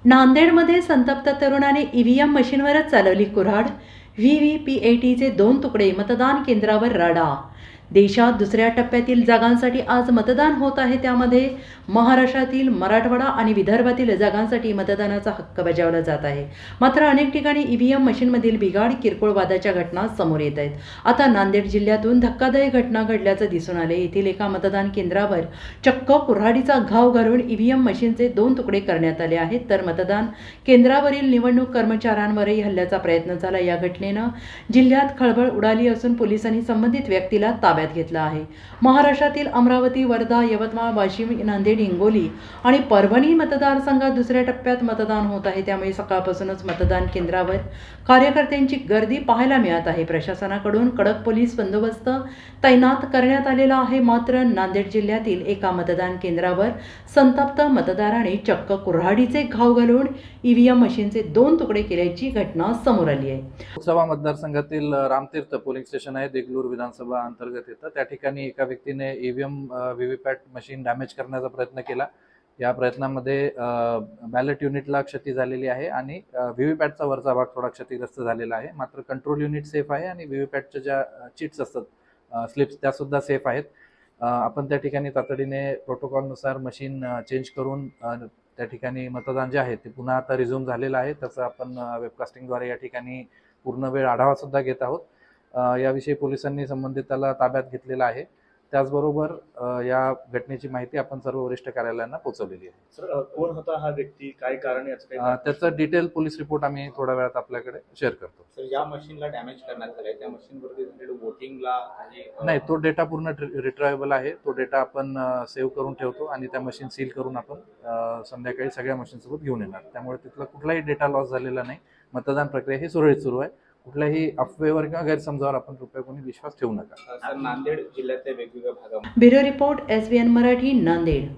नांदेडमध्ये संतप्त तरुणाने ईव्हीएम मशीनवरच चालवली कुऱ्हाड. व्हीव्हीपीएटीचे 2 तुकडे, मतदान केंद्रावर राडा. देशात दुसऱ्या टप्प्यातील जागांसाठी आज मतदान होत आहे. त्यामध्ये महाराष्ट्रातील मराठवाडा आणि विदर्भातील जागांसाठी मतदानाचा हक्क बजावला जात आहे. मात्र अनेक ठिकाणी ईव्हीएम मशीनमधील बिघाड, किरकोळ वादाच्या घटना समोर येत आहेत. आता नांदेड जिल्ह्यातून धक्कादायक घटना घडल्याचं दिसून आले. येथील एका मतदान केंद्रावर चक्क कुऱ्हाडीचा घाव घालून ईव्हीएम मशीनचे 2 तुकडे करण्यात आले आहेत. तर मतदान केंद्रावरील निवडणूक कर्मचाऱ्यांवरही हल्ल्याचा प्रयत्न झाला. या घटनेनं जिल्ह्यात खळबळ उडाली असून पोलिसांनी संबंधित व्यक्तीला ताब्यात घेतला आहे. महाराष्ट्रातील अमरावती, वर्धा, यवतमाळ, वाशिम, नांदेड, हिंगोली आणि परभणी मतदारसंघात दुसऱ्या टप्प्यात मतदान होत आहे. त्यामुळे सकाळपासूनच मतदान केंद्रावर कार्यकर्त्यांची गर्दी पाहायला मिळत आहे. प्रशासनाकडून कडक पोलीस बंदोबस्त तैनात करण्यात आलेला आहे. मात्र नांदेड जिल्ह्यातील एका मतदान केंद्रावर संतप्त मतदाराने चक्क कुऱ्हाडीचे घाव घालून ईव्हीएम मशीनचे 2 तुकडे केल्याची घटना समोर आली आहे. लोकसभा मतदारसंघातील रामतीर्थ पोलिंग स्टेशन आहे, देगलूर विधानसभा अंतर्गत येतं. त्या ठिकाणी एका व्यक्तीने ईव्हीएम व्हीव्हीपॅट मशीन डॅमेज करण्याचा प्रयत्न केला. या प्रयत्नामध्ये बॅलेट युनिटला क्षती झालेली आहे आणि व्हीव्हीपॅटचा वरचा भाग थोडा क्षतिग्रस्त झालेला आहे. मात्र कंट्रोल युनिट सेफ आहे आणि व्हीव्हीपॅटच्या ज्या चिट्स असतात, स्लिप्स, त्या सुद्धा सेफ आहेत. आपण त्या ठिकाणी तातडीने प्रोटोकॉलनुसार मशीन चेंज करून त्या ठिकाणी मतदान जे आहे ते पुन्हा आता रिझ्यूम झालेलं आहे. त्याचं आपण वेबकास्टिंगद्वारे या ठिकाणी पूर्ण वेळ आढावा सुद्धा घेत आहोत. याविषयी पोलिसांनी संबंधिताला ताब्यात घेतलेला आहे. त्याचबरोबर या घटनेची माहिती आपण सर्व वरिष्ठ कार्यालयांना पोहोचवलेली आहे. सर, कोण होता हा व्यक्ती, काय कारण याचं काही? त्याचं डिटेल पोलीस रिपोर्ट आम्ही थोड्या वेळात आपल्याकडे शेअर करतो. सर, या मशीनला डॅमेज करण्यात आलंय, त्या मशीनवरती रिलेटेड वोटिंगला काही नाही, तो डेटा पूर्ण रिट्रायबल आहे. तो डेटा आपण सेव्ह करून ठेवतो आणि त्या मशीन सील करून आपण संध्याकाळी सगळ्या मशीनसोबत घेऊन येणार. त्यामुळे तिथला कुठलाही डेटा लॉस झालेला नाही. मतदान प्रक्रिया ही सुरळीत सुरू आहे. कुठल्याही अफवेवर किंवा गैरसमजावर आपण कृपया कोणी विश्वास ठेवू नका. सर, नांदेड जिल्ह्यातल्या वेगवेगळ्या भागामध्ये bureau report, SBN Marathi, Nanded.